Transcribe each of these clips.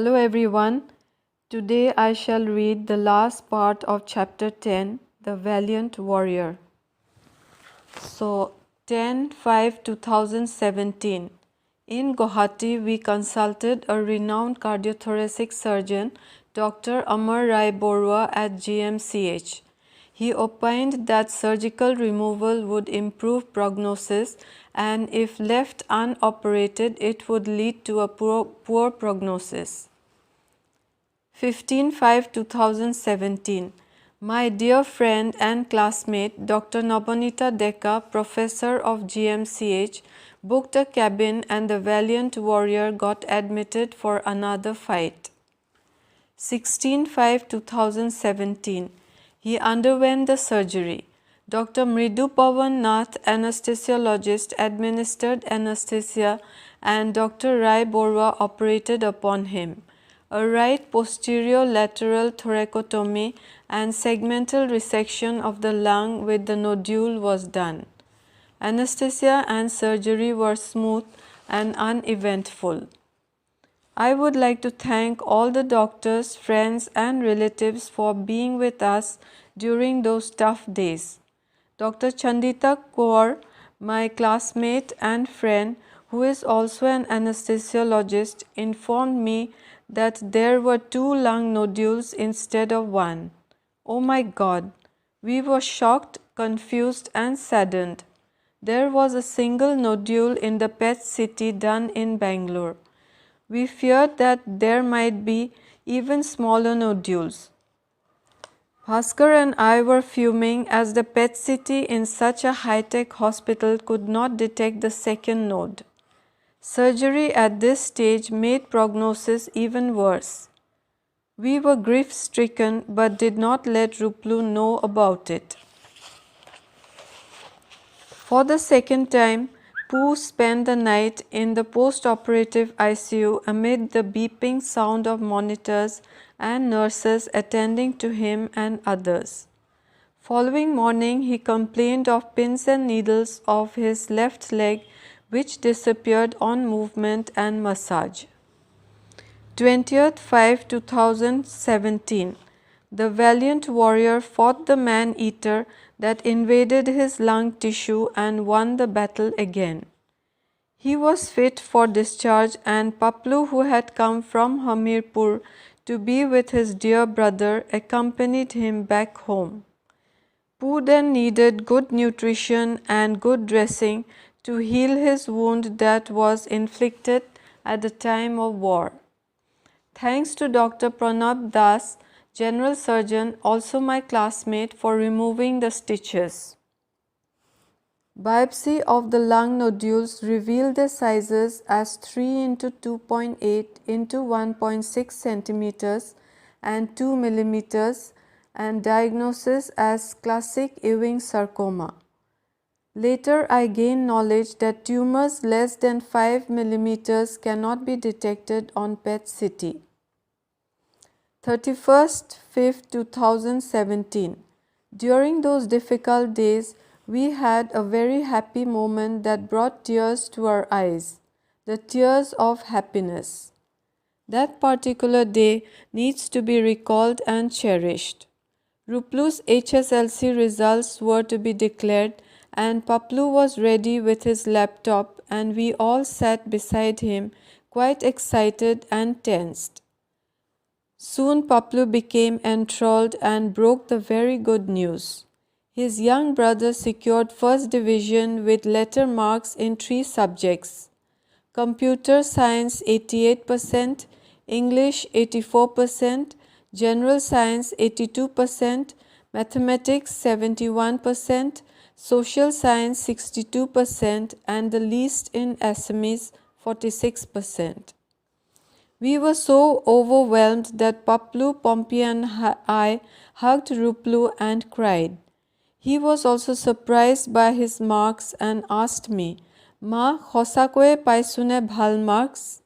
Hello everyone. Today I shall read the last part of chapter 10, The Valiant Warrior. So 10/5/2017. In Guwahati, we consulted a renowned cardiothoracic surgeon, Dr. Amar Rai Borua at GMCH. He opined that surgical removal would improve prognosis and if left unoperated, it would lead to a poor prognosis. 15/5/2017. My dear friend and classmate Dr. Nabanita Deka, professor of GMCH, booked a cabin and the valiant warrior got admitted for another fight. 16/5/2017. He underwent the surgery. Dr. Mridu Pawan Nath, anesthesiologist, administered anesthesia and Dr. Rai Borua operated upon him. A right posterior lateral thoracotomy and segmental resection of the lung with the nodule was done. Anesthesia and surgery were smooth and uneventful. I would like to thank all the doctors, friends and relatives for being with us during those tough days. Dr. Chandita Kaur, my classmate and friend, who is also an anesthesiologist, informed me that there were 2 lung nodules instead of 1. Oh my God! We were shocked, confused and saddened. There was a single nodule in the PET CT done in Bangalore. We feared that there might be even smaller nodules. Bhaskar and I were fuming as the PET CT in such a high-tech hospital could not detect the second node. Surgery at this stage made prognosis even worse. We were grief-stricken but did not let Ruplu know about it. For the second time, Pooh spent the night in the post-operative ICU amid the beeping sound of monitors and nurses attending to him and others. Following morning, he complained of pins and needles of his left leg which disappeared on movement and massage. 20th/5/2017. The valiant warrior fought the man-eater that invaded his lung tissue and won the battle again. He was fit for discharge and Paplu, who had come from Hamirpur to be with his dear brother, accompanied him back home. Pooh then needed good nutrition and good dressing to heal his wound that was inflicted at the time of war. Thanks to Dr. Pranab Das, General Surgeon, also my classmate, for removing the stitches. Biopsy of the lung nodules revealed their sizes as 3 × 2.8 × 1.6 centimeters and 2 millimeters and diagnosis as classic Ewing sarcoma. Later I gained knowledge that tumors less than 5 millimeters cannot be detected on PET CT. 31st/5/2017. During those difficult days, we had a very happy moment that brought tears to our eyes, the tears of happiness. That particular day needs to be recalled and cherished. Ruplu's HSLC results were to be declared and Paplu was ready with his laptop and we all sat beside him, quite excited and tensed. Soon Paplu became enthralled and broke the very good news. His young brother secured first division with letter marks in 3 subjects: Computer Science 88%, English 84%, General Science 82%, Mathematics 71%, Social Science 62% and the least in Assamese 46%. We were so overwhelmed that Paplu, Pompey and I hugged Ruplu and cried. He was also surprised by his marks and asked me, "Ma, hosakoe paisune bhal marks?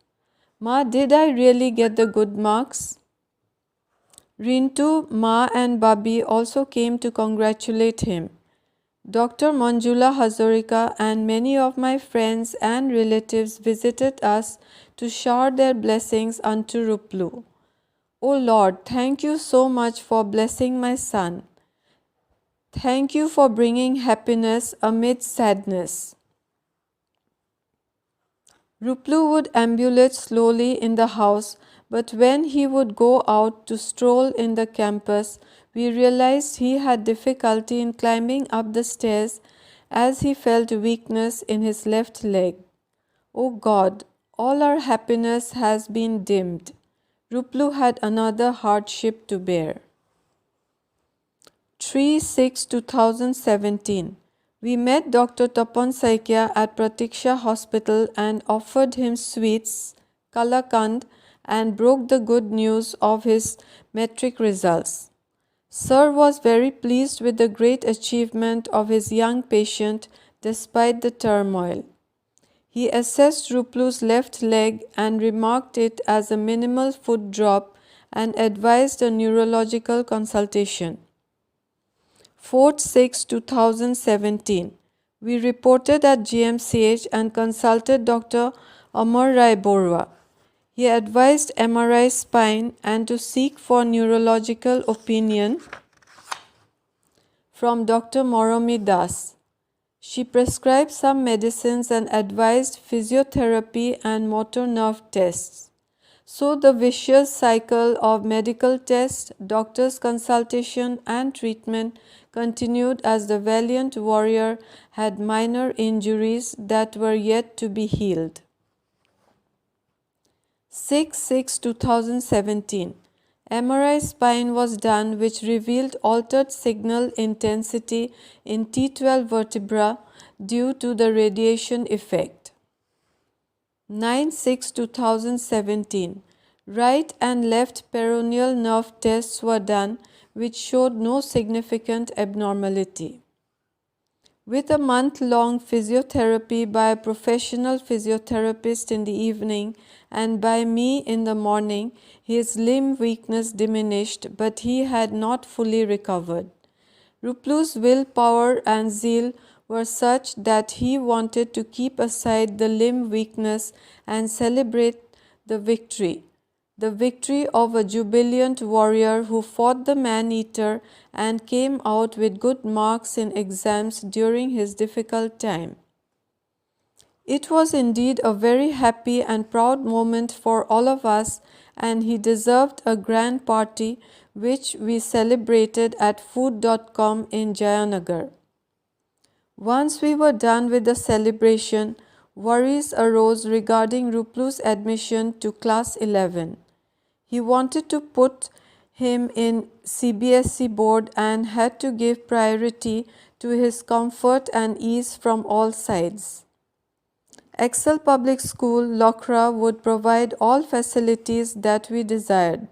Ma, did I really get the good marks?" Rintu, Ma and Babi also came to congratulate him. Dr. Manjula Hazarika and many of my friends and relatives visited us to shower their blessings unto Ruplu. O Lord, thank you so much for blessing my son. Thank you for bringing happiness amid sadness. Ruplu would ambulate slowly in the house, but when he would go out to stroll in the campus, we realized he had difficulty in climbing up the stairs as he felt weakness in his left leg. Oh God, all our happiness has been dimmed. Ruplu had another hardship to bear. 3/6/2017. We met Dr. Tapan Saikia at Pratiksha Hospital and offered him sweets, kalakand, and broke the good news of his metric results. Sir was very pleased with the great achievement of his young patient despite the turmoil. He assessed Ruplu's left leg and remarked it as a minimal foot drop and advised a neurological consultation. 4/6/2017. We reported at GMCH and consulted Dr. Amar Rai Borwa. He advised MRI spine and to seek for neurological opinion from Dr. Moromi Das. She prescribed some medicines and advised physiotherapy and motor nerve tests. So the vicious cycle of medical tests, doctor's consultation and treatment continued as the valiant warrior had minor injuries that were yet to be healed. 6/6/2017. MRI spine was done, which revealed altered signal intensity in T12 vertebra due to the radiation effect. 9/6/2017. Right and left peroneal nerve tests were done, which showed no significant abnormality. With a month-long physiotherapy by a professional physiotherapist in the evening and by me in the morning, his limb weakness diminished, but he had not fully recovered. Ruplu's willpower and zeal were such that he wanted to keep aside the limb weakness and celebrate the victory of a jubilant warrior who fought the man-eater and came out with good marks in exams during his difficult time. It was indeed a very happy and proud moment for all of us, and he deserved a grand party which we celebrated at food.com in Jayanagar. Once we were done with the celebration, worries arose regarding Ruplu's admission to class 11. He wanted to put him in CBSE board and had to give priority to his comfort and ease from all sides. Excel Public School, Lokra would provide all facilities that we desired.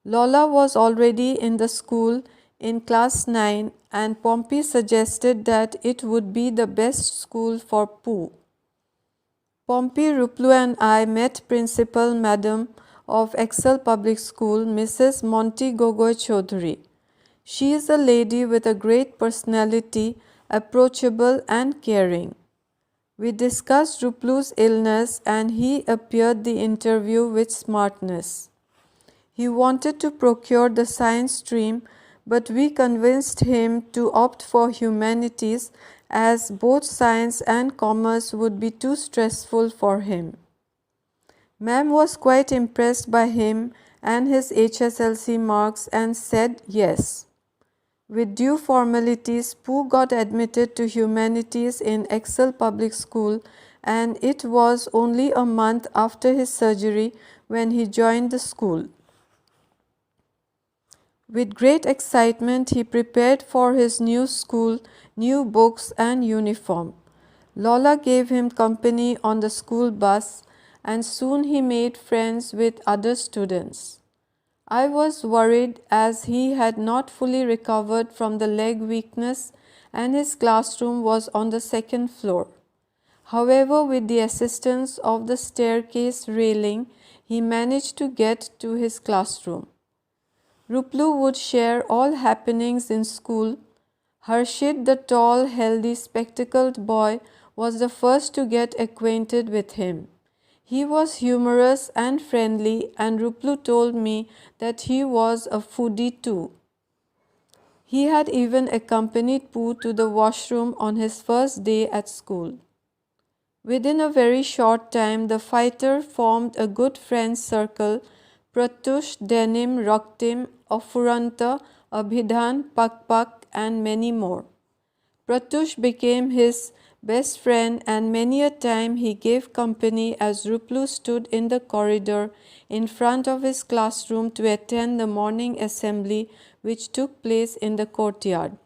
Lola was already in the school in class 9 and Pompey suggested that it would be the best school for Pooh. Pompey, Ruplu and I met Principal Madam of Excel Public School, Mrs. Monty Gogoi Choudhury. She is a lady with a great personality, approachable and caring. We discussed Ruplu's illness and he appeared the interview with smartness. He wanted to procure the science stream, but we convinced him to opt for humanities as both science and commerce would be too stressful for him. Ma'am was quite impressed by him and his HSLC marks and said yes. With due formalities, Pooh got admitted to humanities in Excel Public School, and it was only a month after his surgery when he joined the school. With great excitement, he prepared for his new school, new books and uniform. Lola gave him company on the school bus, and soon he made friends with other students. I was worried as he had not fully recovered from the leg weakness and his classroom was on the second floor. However, with the assistance of the staircase railing, he managed to get to his classroom. Ruplu would share all happenings in school. Harshit, the tall, healthy, spectacled boy, was the first to get acquainted with him. He was humorous and friendly, and Ruplu told me that he was a foodie too. He had even accompanied Pooh to the washroom on his first day at school. Within a very short time, the fighter formed a good friends circle: Pratush, Denim, Raktim, Ofuranta, Abhidhan, Pak, and many more. Pratush became his best friend, and many a time he gave company as Ruplu stood in the corridor in front of his classroom to attend the morning assembly which took place in the courtyard.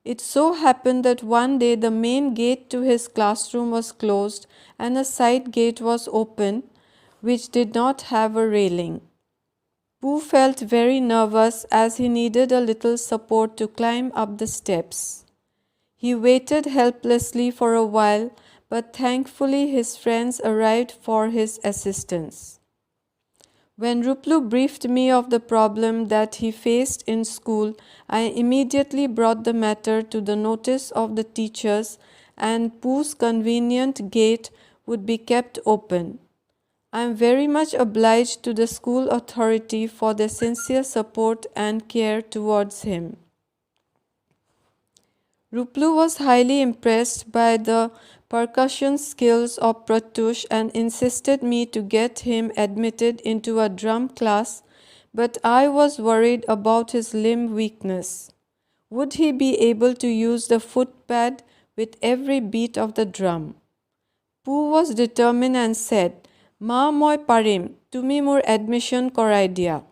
It so happened that one day the main gate to his classroom was closed and a side gate was open, which did not have a railing. Pooh felt very nervous as he needed a little support to climb up the steps. He waited helplessly for a while, but thankfully his friends arrived for his assistance. When Ruplu briefed me of the problem that he faced in school, I immediately brought the matter to the notice of the teachers, and Pooh's convenient gate would be kept open. I am very much obliged to the school authority for their sincere support and care towards him. Ruplu was highly impressed by the percussion skills of Pratush and insisted me to get him admitted into a drum class, but I was worried about his limb weakness. Would he be able to use the footpad with every beat of the drum? Pooh was determined and said, "Ma moi parim, tumi mur admission korai dia."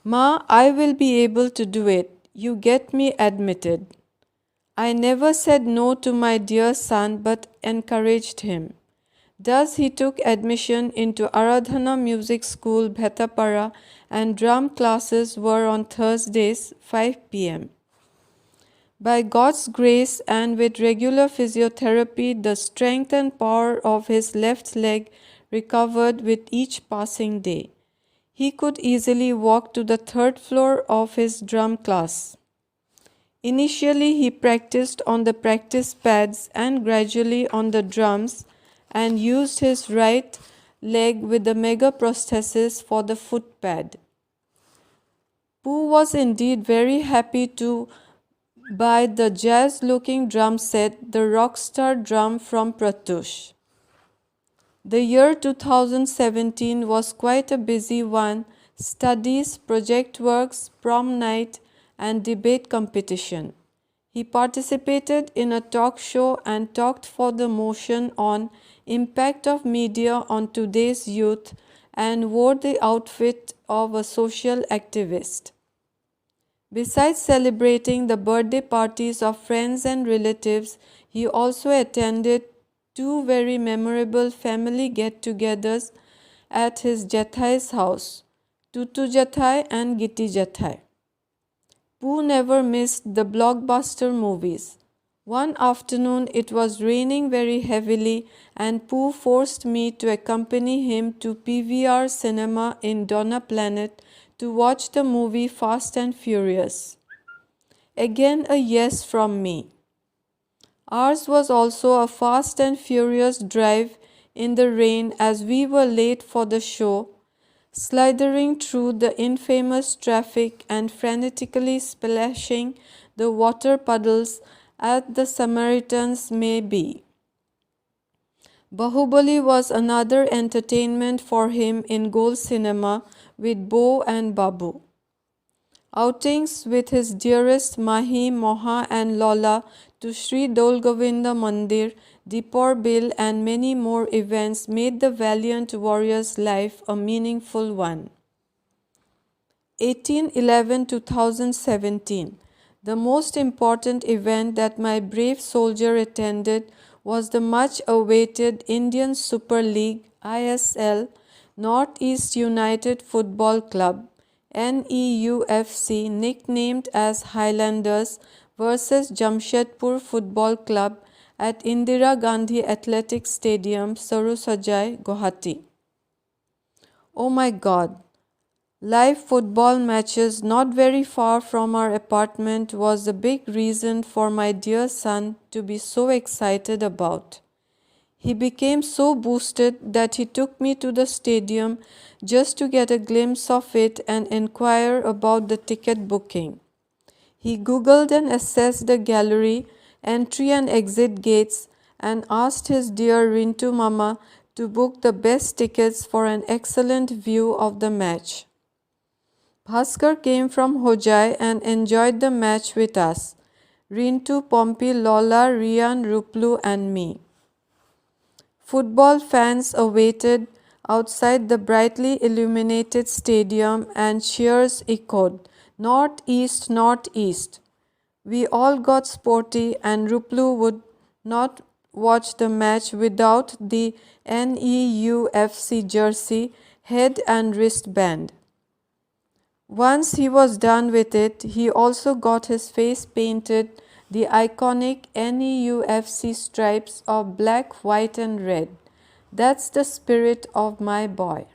"Ma, I will be able to do it. You get me admitted." I never said no to my dear son but encouraged him. Thus he took admission into Aradhana Music School, Bhetapara, and drum classes were on Thursdays, 5 p.m. By God's grace and with regular physiotherapy, the strength and power of his left leg recovered with each passing day. He could easily walk to the third floor of his drum class. Initially, he practiced on the practice pads and gradually on the drums, and used his right leg with the mega prosthesis for the footpad. Pooh was indeed very happy to buy the jazz-looking drum set, the Rockstar drum from Pratush. The year 2017 was quite a busy one: studies, project works, prom night, and debate competition. He participated in a talk show and talked for the motion on impact of media on today's youth, and wore the outfit of a social activist. Besides celebrating the birthday parties of friends and relatives, he also attended two very memorable family get-togethers at his Jathai's house, Tutu Jathai and Giti Jathai. Pooh never missed the blockbuster movies. One afternoon it was raining very heavily, and Pooh forced me to accompany him to PVR Cinema in Donna Planet to watch the movie Fast and Furious. Again a yes from me. Ours was also a fast and furious drive in the rain as we were late for the show, slithering through the infamous traffic and frenetically splashing the water puddles as the Samaritans may be. Bahubali was another entertainment for him in Gold Cinema with Bo and Babu. Outings with his dearest Mahi, Moha and Lola to Sri Dolgovinda Mandir, Dipor Bill and many more events made the valiant warrior's life a meaningful one. 18/11/2017. The most important event that my brave soldier attended was the much awaited Indian Super League ISL Northeast United Football Club NEUFC, nicknamed as Highlanders, versus Jamshedpur Football Club at Indira Gandhi Athletic Stadium, Sarusajai, Guwahati. Oh my God! Live football matches not very far from our apartment was a big reason for my dear son to be so excited about. He became so boosted that he took me to the stadium just to get a glimpse of it and inquire about the ticket booking. He googled and assessed the gallery, entry and exit gates, and asked his dear Rintu Mama to book the best tickets for an excellent view of the match. Bhaskar came from Hojai and enjoyed the match with us. Rintu, Pompey, Lola, Rian, Ruplu and me. Football fans awaited outside the brightly illuminated stadium and cheers echoed, "North East, North East." We all got sporty and Ruplu would not watch the match without the NEUFC jersey, head and wristband. Once he was done with it, he also got his face painted the iconic NEUFC stripes of black, white and red. That's the spirit of my boy.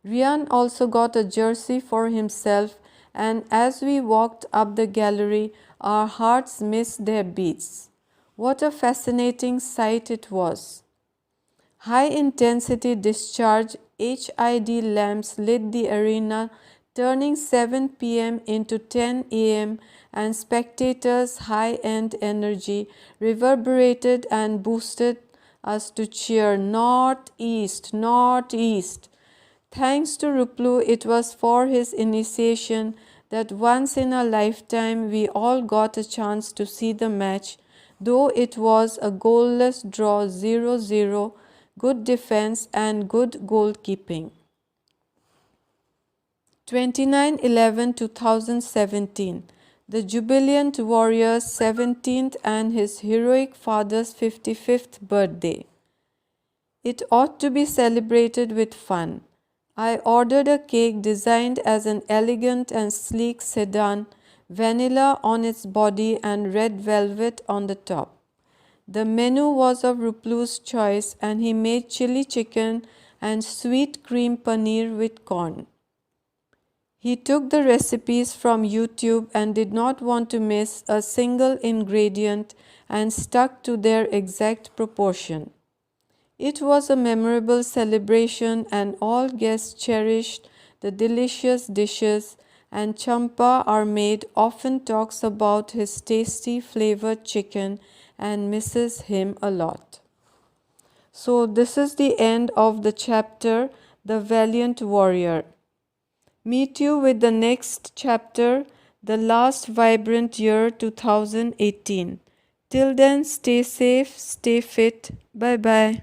Rian also got a jersey for himself, and as we walked up the gallery, our hearts missed their beats. What a fascinating sight it was. High-intensity discharge HID lamps lit the arena, turning 7 p.m. into 10 a.m., and spectators' high-end energy reverberated and boosted us to cheer, "North East, North East." Thanks to Ruplu, it was for his initiation that once in a lifetime we all got a chance to see the match, though it was a goalless draw 0-0, good defense and good goalkeeping. 29/11/2017, the jubilant warrior's 17th and his heroic father's 55th birthday. It ought to be celebrated with fun. I ordered a cake designed as an elegant and sleek sedan, vanilla on its body and red velvet on the top. The menu was of Ruplu's choice and he made chili chicken and sweet cream paneer with corn. He took the recipes from YouTube and did not want to miss a single ingredient and stuck to their exact proportion. It was a memorable celebration and all guests cherished the delicious dishes, and Champa, our maid, often talks about his tasty flavored chicken and misses him a lot. So this is the end of the chapter, The Valiant Warrior. Meet you with the next chapter, The Last Vibrant Year 2018. Till then, stay safe, stay fit. Bye bye.